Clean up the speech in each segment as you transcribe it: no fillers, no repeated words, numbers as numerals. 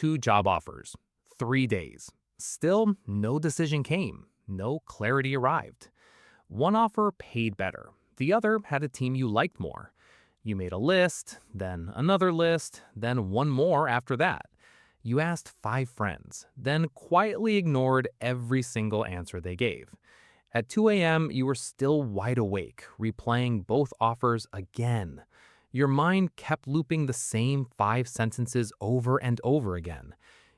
2 job offers. 3 days. Still, no decision came. No clarity arrived. One offer paid better. The other had a team you liked more. You made a list, then another list, then one more after that. You asked 5 friends, then quietly ignored every single answer they gave. At 2 a.m., you were still wide awake, replaying both offers again. Your mind kept looping the same 5 sentences over and over again.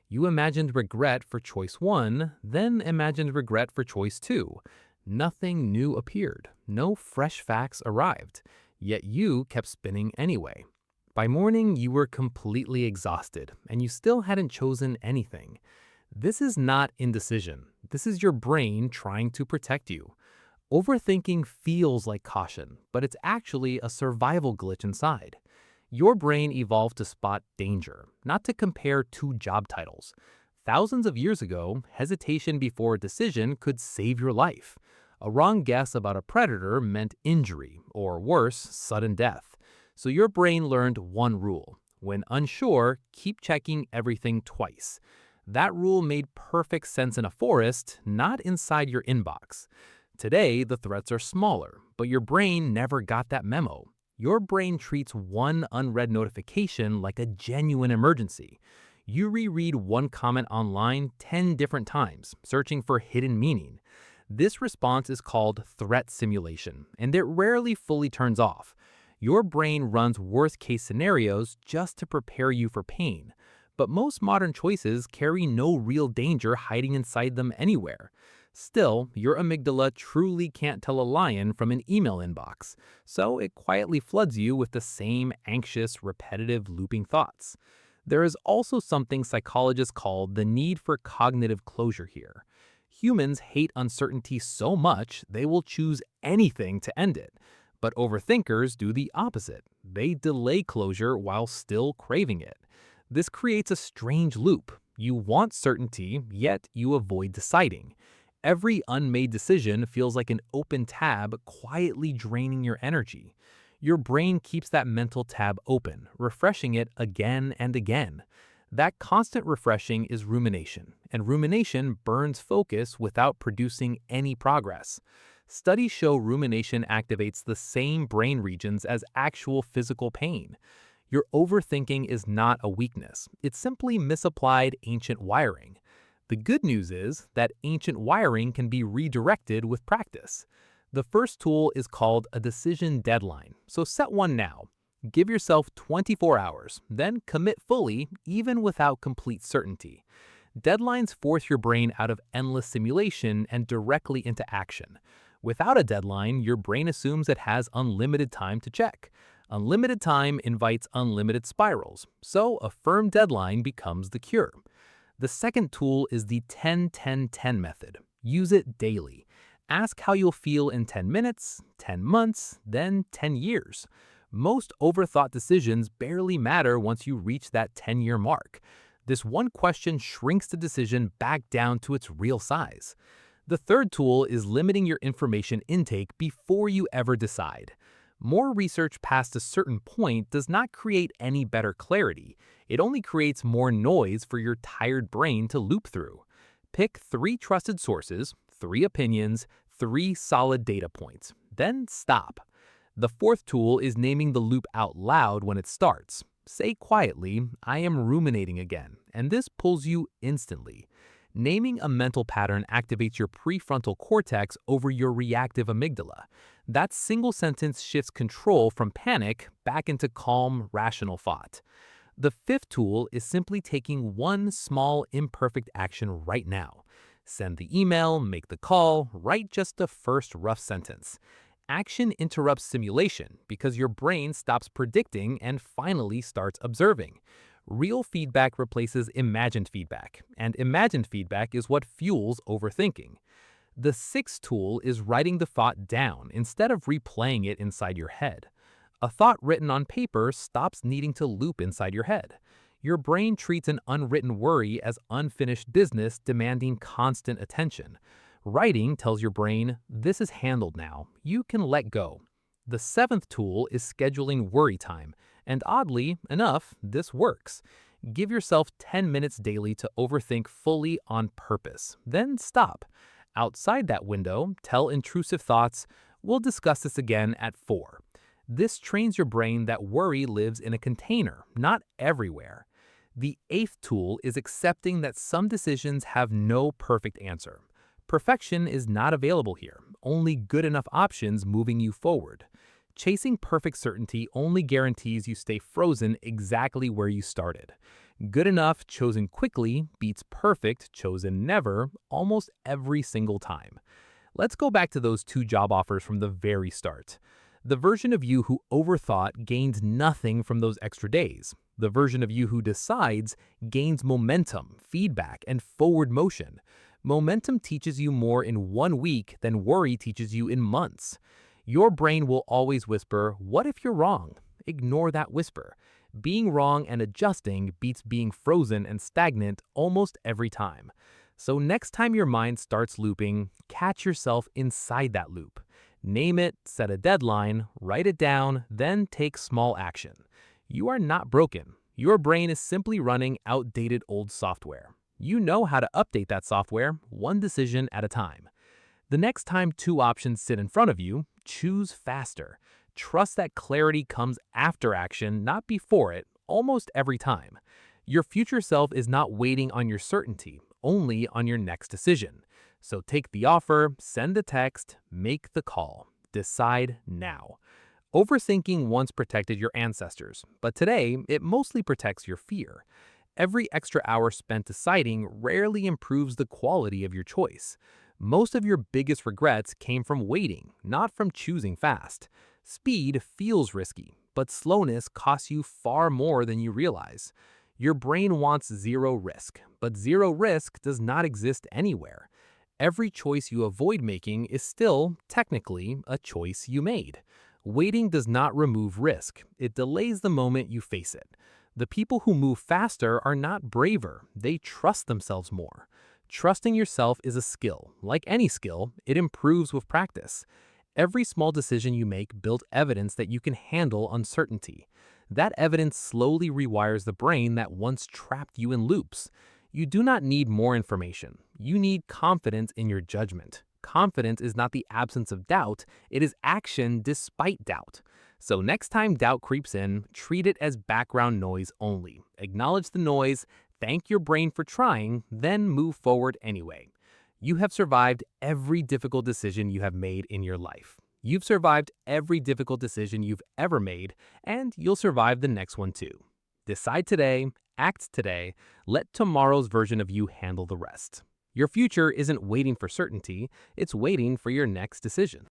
You imagined regret for choice 1, then imagined regret for choice 2. Nothing new appeared. No fresh facts arrived. Yet you kept spinning anyway. By morning, you were completely exhausted, and you still hadn't chosen anything. This is not indecision. This is your brain trying to protect you. Overthinking feels like caution, but it's actually a survival glitch inside. Your brain evolved to spot danger, not to compare 2 job titles. Thousands of years ago, hesitation before a decision could save your life. A wrong guess about a predator meant injury, or worse, sudden death. So your brain learned one rule. When unsure, keep checking everything twice. That rule made perfect sense in a forest, not inside your inbox. Today, the threats are smaller, but your brain never got that memo. Your brain treats one unread notification like a genuine emergency. You reread one comment online 10 different times, searching for hidden meaning. This response is called threat simulation, and it rarely fully turns off. Your brain runs worst-case scenarios just to prepare you for pain. But most modern choices carry no real danger hiding inside them anywhere. Still, your amygdala truly can't tell a lion from an email inbox, so it quietly floods you with the same anxious, repetitive, looping thoughts. There is also something psychologists call the need for cognitive closure here. Humans hate uncertainty so much they will choose anything to end it. But overthinkers do the opposite. They delay closure while still craving it. This creates a strange loop. You want certainty, yet you avoid deciding. Every unmade decision feels like an open tab quietly draining your energy. Your brain keeps that mental tab open, refreshing it again and again. That constant refreshing is rumination, and rumination burns focus without producing any progress. Studies show rumination activates the same brain regions as actual physical pain. Your overthinking is not a weakness. It's simply misapplied ancient wiring. The good news is that ancient wiring can be redirected with practice. The first tool is called a decision deadline, so set one now. Give yourself 24 hours, then commit fully, even without complete certainty. Deadlines force your brain out of endless simulation and directly into action. Without a deadline, your brain assumes it has unlimited time to check. Unlimited time invites unlimited spirals, so a firm deadline becomes the cure. The second tool is the 10-10-10 method. Use it daily. Ask how you'll feel in 10 minutes, 10 months, then 10 years. Most overthought decisions barely matter once you reach that 10-year mark. This one question shrinks the decision back down to its real size. The third tool is limiting your information intake before you ever decide. More research past a certain point does not create any better clarity. It only creates more noise for your tired brain to loop through. Pick 3 trusted sources, 3 opinions, 3 solid data points. Then stop. The fourth tool is naming the loop out loud when it starts. Say quietly, "I am ruminating again," and this pulls you instantly. Naming a mental pattern activates your prefrontal cortex over your reactive amygdala. That single sentence shifts control from panic back into calm, rational thought. The fifth tool is simply taking one small, imperfect action right now. Send the email, make the call, write just the first rough sentence. Action interrupts simulation because your brain stops predicting and finally starts observing. Real feedback replaces imagined feedback, and imagined feedback is what fuels overthinking. The sixth tool is writing the thought down instead of replaying it inside your head. A thought written on paper stops needing to loop inside your head. Your brain treats an unwritten worry as unfinished business demanding constant attention. Writing tells your brain, "This is handled now. You can let go." The seventh tool is scheduling worry time, and oddly enough, this works. Give yourself 10 minutes daily to overthink fully on purpose. Then stop. Outside that window, tell intrusive thoughts, "We'll discuss this again at 4." This trains your brain that worry lives in a container, not everywhere. The eighth tool is accepting that some decisions have no perfect answer. Perfection is not available here, only good enough options moving you forward. Chasing perfect certainty only guarantees you stay frozen exactly where you started. Good enough chosen quickly beats perfect chosen never almost every single time. Let's go back to those two job offers from the very start. The version of you who overthought gained nothing from those extra days. The version of you who decides gains momentum, feedback, and forward motion. Momentum teaches you more in 1 week than worry teaches you in months. Your brain will always whisper, "What if you're wrong?" Ignore that whisper. Being wrong and adjusting beats being frozen and stagnant almost every time. So next time your mind starts looping, catch yourself inside that loop. Name it, set a deadline, write it down, then take small action. You are not broken. Your brain is simply running outdated old software. You know how to update that software, one decision at a time. The next time two options sit in front of you, choose faster. Trust that clarity comes after action, not before it, almost every time. Your future self is not waiting on your certainty, only on your next decision. So take the offer, send the text, make the call. Decide now. Overthinking once protected your ancestors, but today it mostly protects your fear. Every extra hour spent deciding rarely improves the quality of your choice. Most of your biggest regrets came from waiting, not from choosing fast. Speed feels risky, but slowness costs you far more than you realize. Your brain wants zero risk, but zero risk does not exist anywhere. Every choice you avoid making is still, technically, a choice you made. Waiting does not remove risk, it delays the moment you face it. The people who move faster are not braver, they trust themselves more. Trusting yourself is a skill. Like any skill, it improves with practice. Every small decision you make builds evidence that you can handle uncertainty. That evidence slowly rewires the brain that once trapped you in loops. You do not need more information. You need confidence in your judgment. Confidence is not the absence of doubt, it is action despite doubt. So next time doubt creeps in, treat it as background noise only. Acknowledge the noise, thank your brain for trying, then move forward anyway. You have survived every difficult decision you have made in your life. You've survived every difficult decision you've ever made, and you'll survive the next one too. Decide today, act today, let tomorrow's version of you handle the rest. Your future isn't waiting for certainty, it's waiting for your next decision.